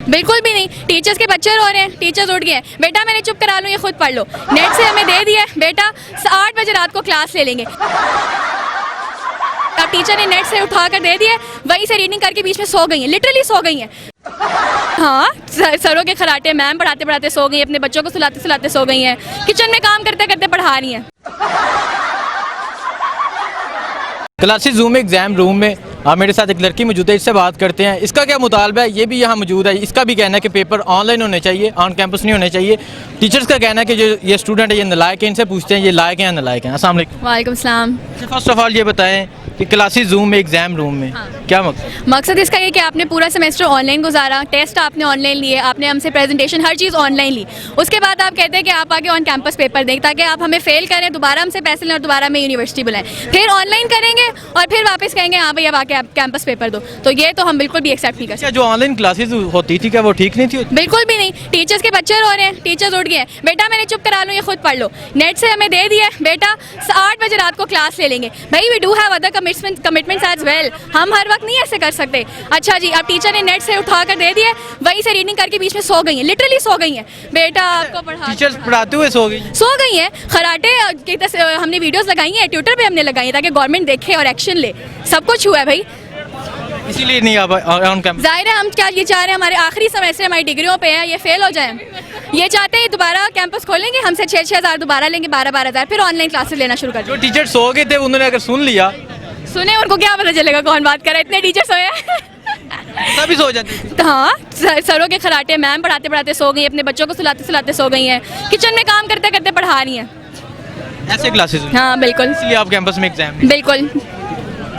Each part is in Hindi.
बिल्कुल भी नहीं, टीचर्स के बच्चे रो रहे हैं, टीचर्स उठ गए, बेटा मैंने चुप करा लूँ, ये खुद पढ़ लो। नेट से हमें दे दिया, बेटा 8 बजे रात को क्लास ले लेंगे। अब टीचर ने नेट से उठा कर दे दिया, वहीं से रीडिंग करके बीच में सो गई हैं, लिटरली सो गई हैं। हाँ, सरों के खराटे, मैम पढ़ाते पढ़ाते सो गई, अपने बच्चों को सुलाते सुलाते सो गई हैं, किचन में काम करते करते पढ़ा रही हैं। क्लासेस जूम में एग्जाम रूम में मेरे साथ एक लड़की मौजूद है, इससे बात करते हैं। इसका क्या मुतालबा है, ये भी यहाँ मौजूद है। इसका भी कहना है कि पेपर ऑनलाइन होने चाहिए, ऑन कैंपस नहीं होने चाहिए। टीचर्स का कहना है कि जो ये स्टूडेंट है ये नालायक है, इनसे पूछते हैं ये लायक हैं या नालायक हैं। अस्सलाम वालेकुम। वालेकुम सलाम। फर्स्ट ऑफ ऑल ये बताएं कि क्लासेस जूम में एग्जाम रूम में क्या मकसद? मकसद इसका ये कि आपने पूरा सेमेस्टर ऑनलाइन गुजारा, टेस्ट आपने ऑनलाइन लिए, आपने हमसे प्रेजेंटेशन हर चीज़ ऑनलाइन ली। उसके बाद आप कहते हैं कि आप आगे ऑन कैंपस पेपर दें, ताकि आप हमें फेल करें, दोबारा हमसे पैसे लें और दोबारा हमें यूनिवर्सिटी बुलाएं, फिर ऑनलाइन करेंगे और फिर वापस कहेंगे हाँ भाई अब आके आप कैंपस पेपर दो। तो ये तो हम बिल्कुल भी एक्सेप्ट नहीं कर सकते। क्या जो ऑनलाइन क्लासेस होती थी क्या वो ठीक नहीं थी? बिल्कुल भी नहीं, टीचर्स के बच्चे रो रहे हैं, टीचर्स उठ गए, बेटा मैंने चुप करा लूँ, ये खुद पढ़ लो। नेट से हमें दे दिया, बेटा 8 बजे रात को क्लास ले लेंगे। भाई we do have other commitments as well, हम हर वक्त नहीं ऐसे कर सकते। अच्छा जी, अब टीचर ने नेट से उठा कर दे दिया, वहीं से रीडिंग करके बीच में सो गई हैं, लिटरली सो गई हैं। बेटा आपको टीचर्स पढ़ाते हुए सो गई हैं। खराटे हमने वीडियोस लगाई हैं, ट्विटर पे हमने लगाई है ताकि गवर्नमेंट देखे और एक्शन ले। सब कुछ हुआ है भाई, इसीलिए नहीं ऑन कैंपस। जाहिर है हम क्या ये चाह रहे हैं, हमारे आखिरी सेमेस्टर हमारी डिग्रियों पे है, ये फेल हो जाए, ये चाहते हैं दोबारा कैंपस खोलेंगे, हमसे 6-6 हज़ार दोबारा लेंगे, 12-12 हज़ार, फिर ऑनलाइन क्लासेस लेना शुरू कर जो टीचर सो गए थे उन्होंने अगर सुन लिया, सुने उनको क्या पता चलेगा कौन बात कर रहा है, इतने टीचर सोए तभी सो जाते। हाँ, सरों के खराटे, मैम पढ़ाते पढ़ाते सो गई, अपने बच्चों को सुलाते सुलाते सो गई हैं, किचन में काम करते करते पढ़ा रही हैं। ऐसे क्लासेस? हाँ बिल्कुल, इसलिए आप कैंपस में एग्जाम? बिल्कुल।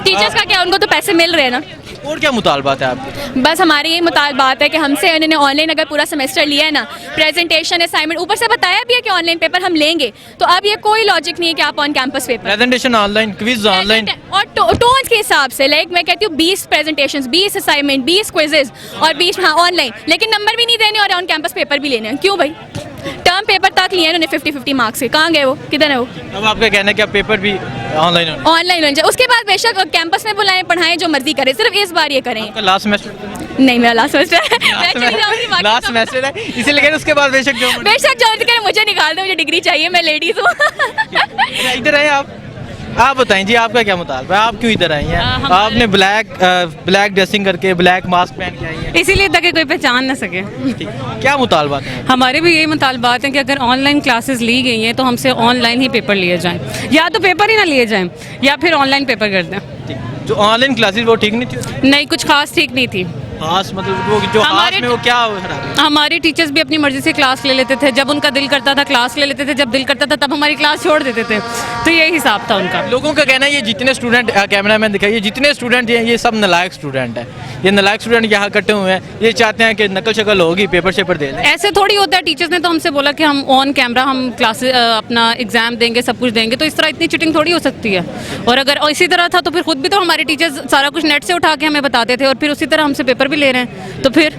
टीचर्स का क्या, उनको तो पैसे मिल रहे हैं ना। और क्या मुतालबात है आपके? बस हमारी यही मुतालबात है कि हमसे उन्होंने ऑनलाइन अगर पूरा सेमेस्टर लिया है ना, प्रेजेंटेशन असाइनमेंट, ऊपर से बताया भी है कि ऑनलाइन पेपर हम लेंगे, तो अब ये कोई लॉजिक नहीं है कि आप on campus paper. Presentation online, quiz online और टोन्स के हिसाब से, लाइक मैं कहती हूँ 20 प्रेजेंटेशंस, 20 असाइनमेंट, 20 क्विजेज और 20 हाँ ऑनलाइन, लेकिन नंबर भी नहीं देने और ऑन कैंपस पेपर भी लेने हैं। क्यों भाई? टर्म पेपर तक लिए उन्होंने 50-50 मार्क्स के, कहाँ गए वो, किधर है वो? अब आपका कहना है कि अब पेपर भी ऑनलाइन ऑनलाइन होना चाहिए, उसके बाद बेशक कैंपस में बुलाएं, पढ़ाएं, जो मर्जी करें, सिर्फ इस बार ये करें। Last semester? नहीं, मेरा लास्ट सेमेस्टर है। लास्ट सेमेस्टर है, इसीलिए उसके बाद बेशक जो करें, मुझे निकाल दो, मुझे डिग्री चाहिए, मैं लेडीज हूँ। इधर आए आप बताएं जी, आपका क्या मुतालबा है? आप क्यों इधर आई हैं? आपने ब्लैक ड्रेसिंग करके, ब्लैक मास्क पहन के आई हैं, इसीलिए ताकि कोई पहचान ना सके। क्या मुतालबात है? हमारे भी यही मुतालबात है कि अगर ऑनलाइन क्लासेस ली गई हैं तो हमसे ऑनलाइन ही पेपर लिए जाएं, या तो पेपर ही ना लिए जाएं या फिर ऑनलाइन पेपर कर दें। जो ऑनलाइन क्लासेस वो ठीक नहीं थी? नहीं, कुछ खास ठीक नहीं थी। खास मतलब वो जो खास में वो क्या हमारे टीचर्स भी अपनी मर्जी से क्लास ले लेते थे, जब उनका दिल करता था क्लास ले लेते थे, जब दिल करता था तब हमारी क्लास छोड़ देते थे, तो यही हिसाब था उनका। लोगों का कहना है ये जितने स्टूडेंट, कैमरा मैन दिखाइए, जितने स्टूडेंट हैं ये सब नालायक स्टूडेंट हैं, ये नालायक स्टूडेंट यहाँ इकट्ठे हुए हैं, ये चाहते हैं कि नकल शक्ल होगी, पेपर शेपर दे दें। ऐसे थोड़ी होता है, टीचर्स ने तो हमसे बोला कि हम ऑन कैमरा हम क्लासेस अपना एग्जाम देंगे, सब कुछ देंगे, तो इस तरह इतनी चीटिंग थोड़ी हो सकती है। और अगर इसी तरह था तो फिर खुद भी तो हमारे टीचर्स सारा कुछ नेट से उठा के हमें बताते थे और फिर उसी तरह हमसे पेपर भी ले रहे हैं, तो फिर